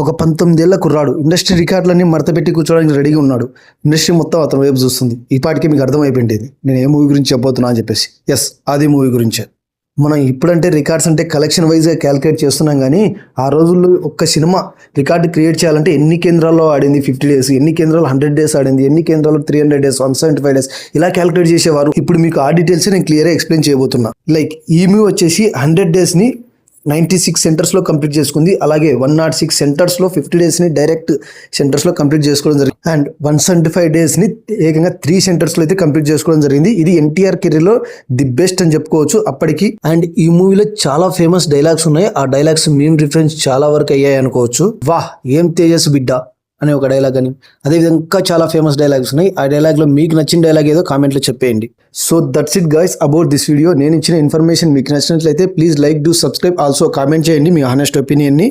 ఒక 19 ఏళ్ల కుర్రాడు ఇండస్ట్రీ రికార్డులన్నీ మడతపెట్టి కూర్చోడానికి రెడీగా ఉన్నాడు. ఇండస్ట్రీ మొత్తం అతని వైపు చూస్తుంది. ఈ పాటికి మీకు అర్థమైపోయింది నేను ఏ మూవీ గురించి చెప్పబోతున్నా అని చెప్పేసి. ఎస్, ఆది మూవీ గురించే. మనం ఇప్పుడంటే రికార్డ్స్ అంటే కలెక్షన్ వైజ్గా క్యాలిక్యులేట్ చేస్తున్నాం, కానీ ఆ రోజుల్లో ఒక్క సినిమా రికార్డు క్రియేట్ చేయాలంటే ఎన్ని కేంద్రాల్లో ఆడింది 50 డేస్, ఎన్ని కేంద్రాలు 100 డేస్ ఆడింది, ఎన్ని కేంద్రాలు 300 డేస్, 175 డేస్ ఇలా క్యాలిక్యులేట్ చేసేవారు. ఇప్పుడు మీకు ఆ డీటెయిల్స్ నేను క్లియర్గా ఎక్స్ప్లెయిన్ చేయబోతున్నా. లైక్ ఈ మూవీ వచ్చేసి 100 డేస్ని 96 సెంటర్స్లో కంప్లీట్ చేసుకుంది. అలాగే 106 సెంటర్స్లో 50 డేస్ని డైరెక్ట్ సెంటర్స్లో కంప్లీట్ చేసుకోవడం జరిగింది. అండ్ 175 డేస్ని ఏకంగా 3 సెంటర్స్లో అయితే కంప్లీట్ చేసుకోవడం జరిగింది. ఇది ఎన్టీఆర్ కెరీర్లో ది బెస్ట్ అని చెప్పుకోవచ్చు అప్పటికి. అండ్ ఈ మూవీలో చాలా ఫేమస్ డైలాగ్స్ ఉన్నాయి. ఆ డైలాగ్స్ మీమ్ రిఫరెన్స్ చాలా వరకు అయ్యాయి అనుకోవచ్చు. వాహ్ ఏం తేజస్ బిడ్డ అనే ఒక డైలాగ్ అని, అదేవిధంగా ఇంకా చాలా ఫేమస్ డైలాగ్స్ ఉన్నాయి. ఆ డైలాగ్లో మీకు నచ్చిన డైలాగ్ ఏదో కామెంట్లో చెప్పేయండి. So that's it guys about this video. నేను ఇచ్చిన ఇన్ఫర్మేషన్ మీకు నచ్చినట్లయితే please like, do subscribe, also comment చేయండి మీ హానెస్ట్ ఒపీనియన్ని.